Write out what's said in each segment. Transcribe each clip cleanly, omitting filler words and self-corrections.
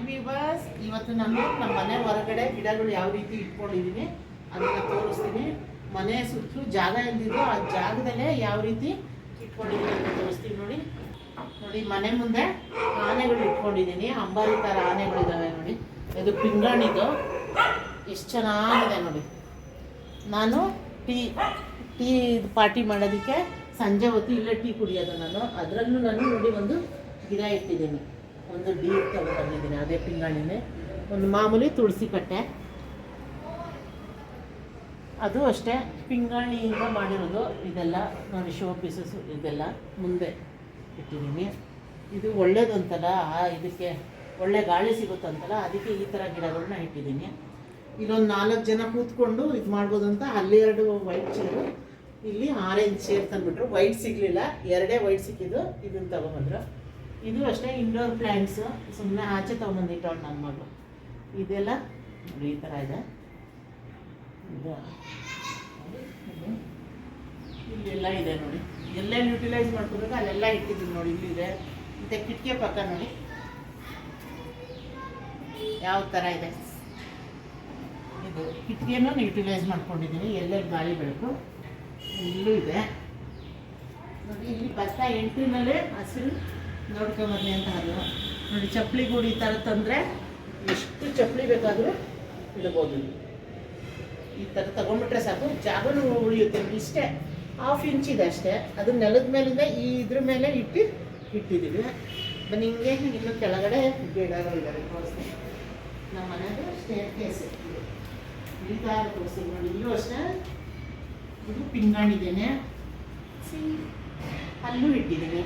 Viewers, ಇವತ್ತು ನಾನು ನಮ್ಮ ಮನೆ ಹೊರಗಡೆ ಗಿಡಗಳು ಯಾವ ರೀತಿ ಇಟ್ಕೊಂಡಿದ್ದೀನಿ ಅದನ್ನು ತೋರಿಸ್ತೀನಿ. ಮನೆ ಸುತ್ತಲೂ ಜಾಗ ಇಲ್ದಿದ್ದು ಆ ಜಾಗದಲ್ಲೇ ಯಾವ ರೀತಿ ಇಟ್ಕೊಂಡಿದ್ದೀನಿ ಅಂತ ತೋರಿಸ್ತೀನಿ. ನೋಡಿ ನೋಡಿ, ಮನೆ ಮುಂದೆ ಆನೆಗಳು ಇಟ್ಕೊಂಡಿದ್ದೀನಿ. ಅಂಬಾರಿ ಥರ ಆನೆಗಳಿದ್ದಾವೆ ನೋಡಿ. ಇದು ಪಿಂಗಾಣಿದು ಎಷ್ಟು ಚೆನ್ನಾಗಿದೆ ನೋಡಿ. ನಾನು ಟೀ ಪಾರ್ಟಿ ಮಾಡೋದಕ್ಕೆ ಸಂಜೆ ಹೊತ್ತು ಇಲ್ಲೇ ಟೀ ಕುಡಿಯೋದು ನಾನು. ಅದರಲ್ಲೂ ನಾನು ನೋಡಿ ಒಂದು ಗಿಡ ಇಟ್ಟಿದ್ದೀನಿ, ಒಂದು ಡೀಪ್ ತಗೊಂಡಿದ್ದೀನಿ, ಅದೇ ಪಿಂಗಾಣಿನೇ. ಒಂದು ಮಾಮೂಲಿ ತುಳಸಿ ಕಟ್ಟೆ, ಅದು ಅಷ್ಟೇ ಪಿಂಗಾಣಿಯಿಂದ ಮಾಡಿರೋದು. ಇದೆಲ್ಲ ನೋಡಿ ಶೋ ಪೀಸಸ್ಸು, ಇದೆಲ್ಲ ಮುಂದೆ ಇಟ್ಟಿದ್ದೀನಿ. ಇದು ಒಳ್ಳೇದಂತಲ್ಲ, ಇದಕ್ಕೆ ಒಳ್ಳೆ ಗಾಳಿ ಸಿಗುತ್ತಂತಲ್ಲ, ಅದಕ್ಕೆ ಈ ಥರ ಗಿಡಗಳನ್ನ ಇಟ್ಟಿದ್ದೀನಿ. ಇಲ್ಲೊಂದು 4 ಜನ ಕೂತ್ಕೊಂಡು ಇದು ಮಾಡ್ಬೋದು ಅಂತ. ಅಲ್ಲಿ 2 ವೈಟ್ ಚೇರು, ಇಲ್ಲಿ ಆರೆಂಜ್ ಚೇರ್ ತಂದುಬಿಟ್ರು. ವೈಟ್ ಸಿಗಲಿಲ್ಲ, 2 ವೈಟ್ ಸಿಕ್ಕಿದ್ದು, ಇದನ್ನು ತೊಗೊಂಬಂದ್ರು. ಇದು ಅಷ್ಟೇ ಇಂಡೋರ್ ಪ್ಲ್ಯಾಂಟ್ಸು, ಸುಮ್ಮನೆ ಆಚೆ ತೊಗೊಂಬಂದಿಟ್ಟವಳು ನನ್ನ ಮಗಳು. ಇದೆಲ್ಲ ನೋಡಿ ಈ ಥರ ಇದೆ. ಇದು ಇಲ್ಲೆಲ್ಲ ಇದೆ ನೋಡಿ, ಎಲ್ಲೆಲ್ಲಿ ಯುಟಿಲೈಸ್ ಮಾಡ್ಕೋಬೇಕು ಅಲ್ಲೆಲ್ಲ ಇಟ್ಟಿದ್ದೀನಿ ನೋಡಿ. ಇಲ್ಲಿದೆ ಮತ್ತು ಕಿಟಕಿ ಪಕ್ಕ ನೋಡಿ ಯಾವ ಥರ ಇದೆ. ಇದು ಕಿಟಕಿಯನ್ನು ಯುಟಿಲೈಸ್ ಮಾಡ್ಕೊಂಡಿದ್ದೀನಿ, ಎಲ್ಲೆಲ್ಲಿ ಗಾಳಿ ಬೆಳಕು. ಇಲ್ಲೂ ಇದೆ ನೋಡಿ. ಇಲ್ಲಿ ಭತ್ತ ಎಂಟ್ರಿನಲ್ಲೇ ಹಸಿರು ನೋಡ್ಕೊಂಬರ್ಲಿ ಅಂತ ಅದು ನೋಡಿ. ಚಪ್ಪಲಿ ಗೂಡು ಈ ಥರ ತಂದರೆ ಎಷ್ಟು ಚಪ್ಪಲಿ ಬೇಕಾದರೂ ಇಡ್ಬೋದು. ಈ ಥರ ತೊಗೊಂಡ್ಬಿಟ್ರೆ ಸಾಕು, ಜಾಗನೂ ಉಳಿಯುತ್ತೆ. ಇಷ್ಟೇ 1/2 ಇಂಚ್ ಇದೆ ಅಷ್ಟೇ. ಅದು ನೆಲದ ಮೇಲಿಂದ ಈ ಇದ್ರ ಮೇಲೆ ಇಟ್ಟಿದ್ದೀವಿ. ಬನ್ನಿ, ಹಿಂಗೆ ಇನ್ನು ಕೆಳಗಡೆ ಗಿಡಗಳಿದ್ದಾವೆ ತೋರಿಸ್ತೀನಿ. ನಮ್ಮ ಮನೆಯದು ಸ್ಟೇರ್ ಕೇಸ್ ಇಳಿತಾ ತೋರಿಸ್ತೀನಿ ನೋಡಿ. ಇಲ್ಲೂ ಅಷ್ಟೇ, ಇದು ಪಿಂಗಾಣಿದ್ದೇನೆ, ಅಲ್ಲೂ ಇಟ್ಟಿದ್ದೀನಿ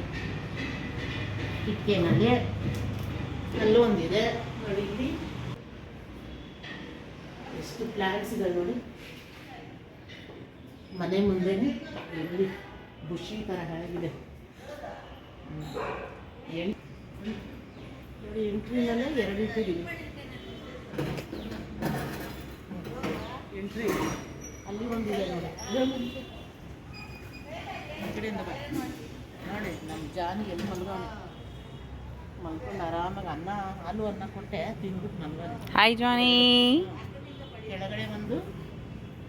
ಕಿಟಕಿನಲ್ಲಿ. ಅಲ್ಲೂ ಒಂದಿದೆ ನೋಡಿ. ಇಲ್ಲಿ ಎಷ್ಟು ಪ್ಲ್ಯಾಂಟ್ಸ್ ಇದೆ ನೋಡಿ. ಮನೆ ಮುಂದೆನೇ ಇಲ್ಲಿ ಬುಷಿ ಥರ ಆಗಿದೆ ನೋಡಿ. ಎಂಟ್ರಿನಲ್ಲೇ 2 ಇಟ್ಟಿದ್ದೀವಿ. ಎಂಟ್ರಿ ಅಲ್ಲಿ ಒಂದಿದೆ ನೋಡಿ. ಈ ಕಡೆಯಿಂದ ನೋಡಿ, ನಮ್ಮ ಜಾನಿ ಎಲ್ಲಿ ಮಲ್ಕೊಂಡು ಆರಾಮಾಗಿ ಅನ್ನ ಕೊಟ್ಟೆ ತಿಂದ್ಬಿಟ್ಟು ಮಲ್ಗೋನೆ. ಹಾಯ್ ಜಾನಿ. ಕೆಳಗಡೆ ಒಂದು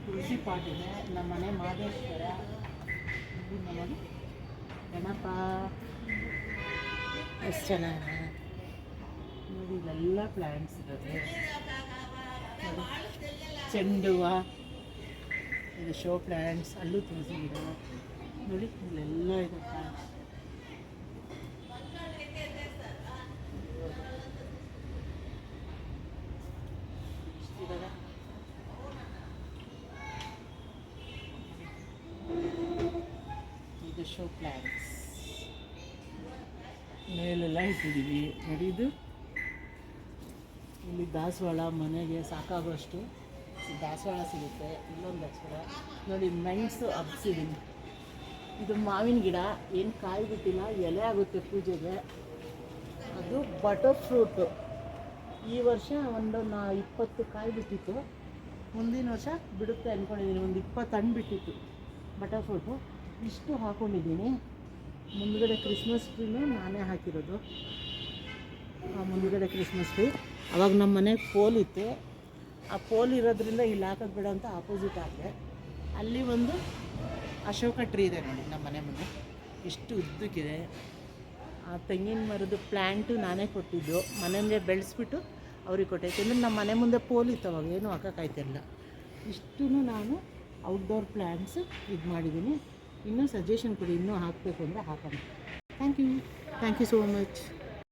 ತುಳಸಿ ಪಾಟ್ ಇದೆ. ನಮ್ಮ ಮನೆ ಮಾದೇಶ್ವರ, ನಮ್ಮ ಮನೆ ಗಣಪ, ಎಷ್ಟು ಚೆನ್ನಾಗಿದೆ ನೋಡಿ. ಇಲ್ಲೆಲ್ಲ ಪ್ಲ್ಯಾಂಟ್ಸ್ ಇರೋದು ನೋಡಿ. ಚೆಂಡು ಹೂವು, ಇದು ಶೋ ಪ್ಲ್ಯಾಂಟ್ಸ್. ಅಲ್ಲೂ ತುಳಸಿ ಗಿಡ ನೋಡಿ. ಇಲ್ಲೆಲ್ಲ ಇದೆ ಪ್ಲ್ಯಾಂಟ್ಸ್. ಇದು ಶೋ ಪ್ಲ್ಯಾಂಟ್ಸ್ ಮೇಲೆಲ್ಲ ಇಟ್ಟಿದ್ದೀವಿ ನೋಡಿ. ಇದು ಇಲ್ಲಿ ದಾಸವಾಳ, ಮನೆಗೆ ಸಾಕಾಗುವಷ್ಟು ದಾಸವಾಳ ಸಿಗುತ್ತೆ. ಇಲ್ಲೊಂದು ದಾಸವಾಳ ನೋಡಿ. ನೈಟ್ಸು ಹಬ್ಸಿದ್ದೀನಿ. ಇದು ಮಾವಿನ ಗಿಡ, ಏನು ಕಾಯಿ ಬಿಟ್ಟಿಲ್ಲ, ಎಲೆ ಆಗುತ್ತೆ ಪೂಜೆಗೆ. ಅದು ಬಟರ್ ಫ್ರೂಟು. ಈ ವರ್ಷ ಒಂದು 20 ಕಾಯಿ ಬಿಟ್ಟಿತ್ತು. ಮುಂದಿನ ವರ್ಷ ಬಿಡುತ್ತೆ ಅಂದ್ಕೊಂಡಿದ್ದೀನಿ. ಒಂದು 20 ಹಣ್ಣು ಬಿಟ್ಟಿತ್ತು ಬಟರ್ ಫ್ರೂಟು. ಇಷ್ಟು ಹಾಕ್ಕೊಂಡಿದ್ದೀನಿ. ಮುಂದುಗಡೆ ಕ್ರಿಸ್ಮಸ್ ಟ್ರೀನೂ ನಾನೇ ಹಾಕಿರೋದು. ಮುಂದುಗಡೆ ಕ್ರಿಸ್ಮಸ್ ಟ್ರೀ. ಅವಾಗ ನಮ್ಮ ಮನೆಗೆ ಪೋಲ್ ಇತ್ತು, ಆ ಪೋಲ್ ಇರೋದ್ರಿಂದ ಇಲ್ಲಿ ಹಾಕೋದು ಬೇಡ ಅಂತ ಆಪೋಸಿಟ್ ಹಾಕಿದೆ. ಅಲ್ಲಿ ಒಂದು ಅಶೋಕ ಟ್ರೀ ಇದೆ ನೋಡಿ ನಮ್ಮ ಮನೆ ಮುಂದೆ, ಎಷ್ಟು ಉದ್ದಕ್ಕಿದೆ. ಆ ತೆಂಗಿನ ಮರದ ಪ್ಲ್ಯಾಂಟು ನಾನೇ ಕೊಟ್ಟಿದ್ದು, ಮನೆಯಲ್ಲೇ ಬೆಳೆಸ್ಬಿಟ್ಟು ಅವ್ರಿಗೆ ಕೊಟ್ಟೆ. ಯಾಕೆಂದರೆ ನಮ್ಮ ಮನೆ ಮುಂದೆ ಪೋಲ್ ಇತ್ತು, ಅವಾಗ ಏನೂ ಹಾಕೋಕ್ಕಾಯ್ತಿರಲಿಲ್ಲ. ಇಷ್ಟೂ ನಾನು ಔಟ್ಡೋರ್ ಪ್ಲ್ಯಾಂಟ್ಸ್ ಇದು ಮಾಡಿದ್ದೀನಿ. ಇನ್ನೂ ಸಜೆಷನ್ ಕೊಡಿ, ಇನ್ನೂ ಹಾಕಬೇಕು ಅಂದರೆ ಹಾಕೋಣ. Thank you so much.